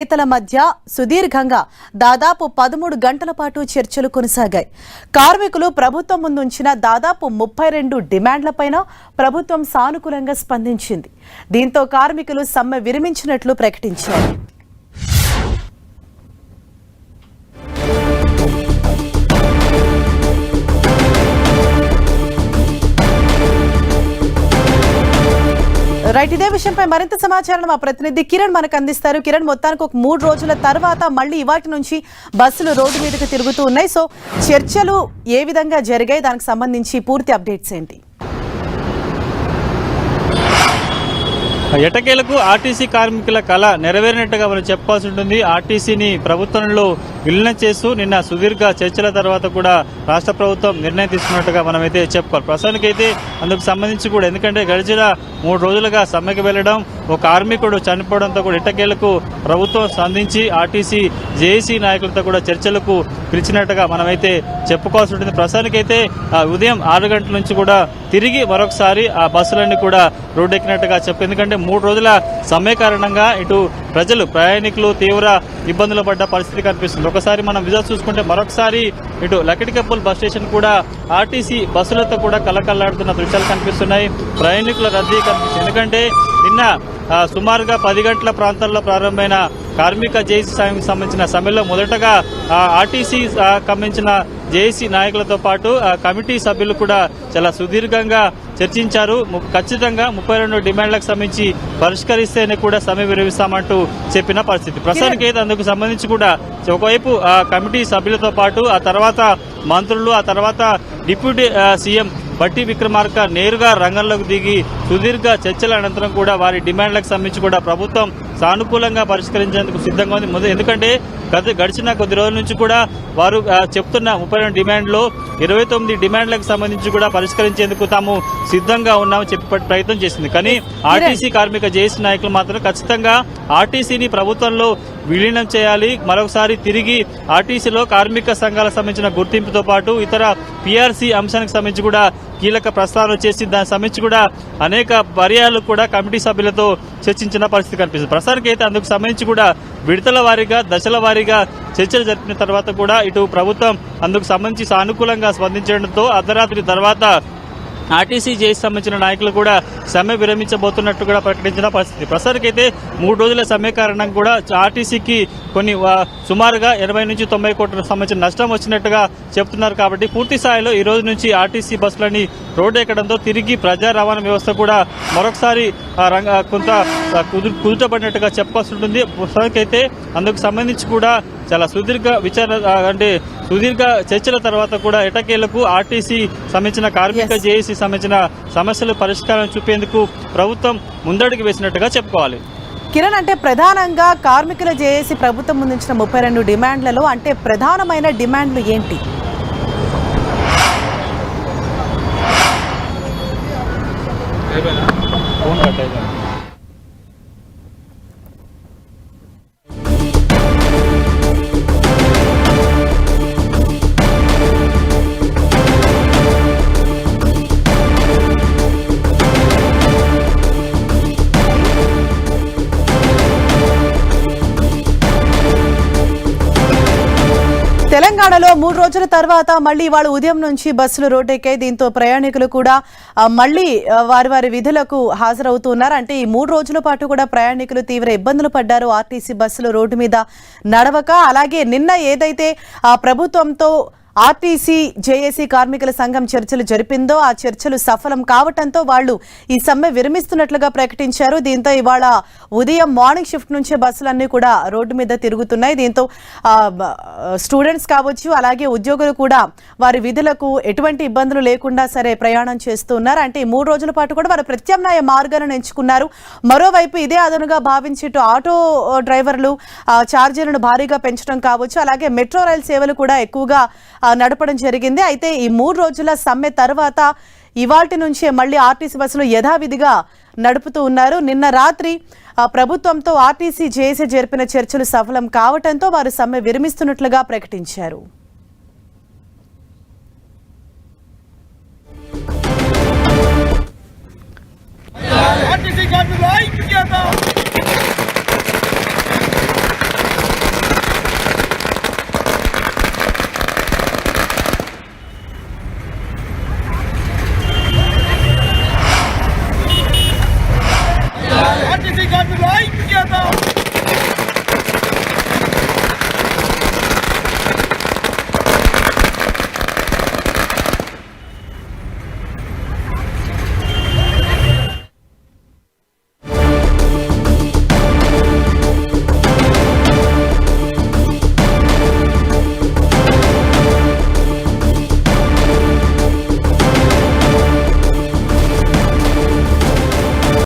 నేతల మధ్య సుదీర్ఘంగా దాదాపు 13 గంటల పాటు చర్చలు కొనసాగాయి. కార్మికులు ప్రభుత్వం ముందుంచిన దాదాపు 32 డిమాండ్లపైన ప్రభుత్వం సానుకూలంగా స్పందించింది. దీంతో కార్మికులు సమ్మె విరమించినట్లు ప్రకటించారు. రైట్, ఇదే విషయంపై మరింత సమాచారం మా ప్రతినిధి కిరణ్ మనకు అందిస్తారు. కిరణ్, మొత్తానికి ఒక 3 రోజుల తర్వాత మళ్ళీ ఇవాటి నుంచి బస్సులు రోడ్డు మీదకి తిరుగుతూ ఉన్నాయి. సో చర్చలు ఏ విధంగా జరిగాయి, దానికి సంబంధించి పూర్తి అప్డేట్స్ ఏంటి? ఎటకేలకు ఆర్టీసీ కార్మికుల కళ నెరవేరినట్టుగా మనం చెప్పాల్సి ఉంటుంది. ఆర్టీసీని ప్రభుత్వంలో విలీనం చేస్తూ నిన్న సుదీర్ఘ చర్చల తర్వాత కూడా రాష్ట్ర ప్రభుత్వం నిర్ణయం తీసుకున్నట్టుగా మనమైతే చెప్పుకోవాలి. ప్రస్తుతానికైతే అందుకు సంబంధించి కూడా, ఎందుకంటే గడిచిన 3 రోజులుగా సమ్మెకు వెళ్లడం, ఒక కార్మికుడు చనిపోవడంతో కూడా ఎట్టకేలకు ప్రభుత్వం స్పందించి ఆర్టీసీ జేఏసీ నాయకులతో కూడా చర్చలకు పిలిచినట్టుగా మనమైతే చెప్పుకోవాల్సి ఉంటుంది. ప్రస్తుతానికైతే ఉదయం 6 గంటల నుంచి కూడా తిరిగి మరొకసారి ఆ బస్సులన్నీ కూడా రోడ్డెక్కినట్టుగా ఎందుకంటే 3 రోజుల సమ్మె కారణంగా ఇటు ప్రజలు, ప్రయాణికులు తీవ్ర ఇబ్బందులు పడ్డ పరిస్థితి కనిపిస్తుంది. ఒకసారి మనం విజువల్స్ చూసుకుంటే మరొకసారి ఇటు లకిడికప్పుల్ బస్ స్టేషన్ కూడా ఆర్టీసీ బస్సులతో కూడా కలకల్లాడుతున్న దృశ్యాలు కనిపిస్తున్నాయి. ప్రయాణికుల రద్దీ కనిపిస్తుంది. ఎందుకంటే నిన్న సుమారుగా 10 గంటల ప్రాంతాల్లో ప్రారంభమైన కార్మిక జేఏసీ సంబంధించిన సమ్మెలో మొదటగా ఆర్టీసీ సంబంధించిన జేఏసీ నాయకులతో పాటు కమిటీ సభ్యులు కూడా చాలా సుదీర్ఘంగా చర్చించారు. ఖచ్చితంగా 32 డిమాండ్లకు సంబంధించి పరిష్కరిస్తేనే కూడా సమ్మె విరమిస్తామంటూ చెప్పిన పరిస్థితి. ప్రస్తుతానికి అయితే అందుకు సంబంధించి కూడా ఒకవైపు కమిటీ సభ్యులతో పాటు ఆ తర్వాత మంత్రులు, ఆ తర్వాత డిప్యూటీ సీఎం బట్టి విక్రమార్క నేరుగా రంగంలోకి దిగి సుదీర్ఘ చర్చల అనంతరం కూడా వారి డిమాండ్లకు సంబంధించి కూడా ప్రభుత్వం సానుకూలంగా పరిష్కరించేందుకు సిద్ధంగా ఉంది. ఎందుకంటే గడిచిన కొద్ది రోజుల నుంచి కూడా వారు చెప్తున్న 32 డిమాండ్లో 29 డిమాండ్లకు సంబంధించి కూడా పరిష్కరించేందుకు తాము సిద్ధంగా ఉన్నామని చెప్పే ప్రయత్నం చేసింది. కానీ ఆర్టీసీ కార్మిక జేఏసీ నాయకులు మాత్రం ఖచ్చితంగా ఆర్టీసీని ప్రభుత్వంలో విలీనం చేయాలి, మరొకసారి తిరిగి ఆర్టీసీలో కార్మిక సంఘాలకు సంబంధించిన గుర్తింపుతో పాటు ఇతర పీఆర్సీ అంశానికి సంబంధించి కూడా కీలక ప్రస్తావన చేసి దానికి సంబంధించి కూడా అనేక పర్యాలు కూడా కమిటీ సభ్యులతో చర్చించిన పరిస్థితి కనిపిస్తుంది. ప్రస్తుతానికి అయితే అందుకు సంబంధించి కూడా విడతల వారీగా, దశల వారీగా చర్చలు జరిపిన తర్వాత కూడా ఇటు ప్రభుత్వం అందుకు సంబంధించి సానుకూలంగా స్పందించడంతో అర్ధరాత్రి తర్వాత ఆర్టీసీ జేఏసీ సంబంధించిన నాయకులు కూడా సమ్మె విరమించబోతున్నట్టు కూడా ప్రకటించిన పరిస్థితి. ప్రస్తుతానికైతే 3 రోజుల సమ్మె కారణంగా కూడా ఆర్టీసీకి కొన్ని సుమారుగా 80 నుంచి 90 కోట్లకు సంబంధించిన నష్టం వచ్చినట్టుగా చెప్తున్నారు. కాబట్టి పూర్తి స్థాయిలో ఈ రోజు నుంచి ఆర్టీసీ బస్సులని రోడ్డు ఎక్కడంతో తిరిగి ప్రజా రవాణా వ్యవస్థ కూడా మరొకసారి కొంత కుదుటపడినట్టుగా చెప్పాల్సి ఉంటుంది. ప్రస్తుతానికైతే అందుకు సంబంధించి కూడా చాలా సుదీర్ఘ సుదీర్ఘ చర్చల తర్వాత కూడా ఎటకేలకు ఆర్టీసీ సంబంధించిన కార్మిక జేఏసీ సంబంధించిన సమస్యలు పరిష్కారం చూపేందుకు ప్రభుత్వం ముందడుగు వేసినట్టుగా చెప్పుకోవాలి. కిరణ్, అంటే ప్రధానంగా కార్మికుల జేఏసీ ప్రభుత్వం ముందుంచిన 32 డిమాండ్లలో అంటే ప్రధానమైన డిమాండ్లు ఏంటి? తెలంగాణలో 3 రోజుల తర్వాత మళ్లీ ఇవాళ ఉదయం నుంచి బస్సులు రోడ్డెక్కాయి. దీంతో ప్రయాణికులు కూడా మళ్లీ వారి విధులకు హాజరవుతున్నారు. అంటే ఈ 3 రోజుల పాటు కూడా ప్రయాణికులు తీవ్ర ఇబ్బందులు పడ్డారు. ఆర్టీసీ బస్సులు రోడ్డు మీద నడవక, అలాగే నిన్న ఏదైతే ప్రభుత్వంతో ఆర్టీసీ జేఏసీ కార్మికుల సంఘం చర్చలు జరిపిందో ఆ చర్చలు సఫలం కావడంతో వాళ్ళు ఈ సమ్మె విరమిస్తున్నట్లుగా ప్రకటించారు. దీంతో ఇవాళ ఉదయం మార్నింగ్ షిఫ్ట్ నుంచే బస్సులన్నీ కూడా రోడ్డు మీద తిరుగుతున్నాయి. దీంతో స్టూడెంట్స్ కావచ్చు, అలాగే ఉద్యోగులు కూడా వారి విధులకు ఎటువంటి ఇబ్బందులు లేకుండా సరే ప్రయాణం చేస్తున్నారు. అంటే ఈ 3 రోజుల పాటు కూడా వారు ప్రత్యామ్నాయ మార్గాలను ఎంచుకున్నారు. మరోవైపు ఇదే అదనుగా భావించి ఆటో డ్రైవర్లు ఛార్జీలను భారీగా పెంచడం కావచ్చు, అలాగే మెట్రో రైల్ సేవలు కూడా ఎక్కువగా నడపడం జరిగింది. అయితే ఈ 3 రోజుల సమ్మె తర్వాత ఇవాల్టి నుంచే మళ్లీ ఆర్టీసీ బస్సులు యథావిధిగా నడుపుతూ ఉన్నారు. నిన్న రాత్రి ప్రభుత్వంతో ఆర్టీసీ జేఏసీ జరిపిన చర్చలు సఫలం కావడంతో వారు సమ్మె విరమిస్తున్నట్లుగా ప్రకటించారు. ఆర్టీసీ కార్మికుల ఐక్యత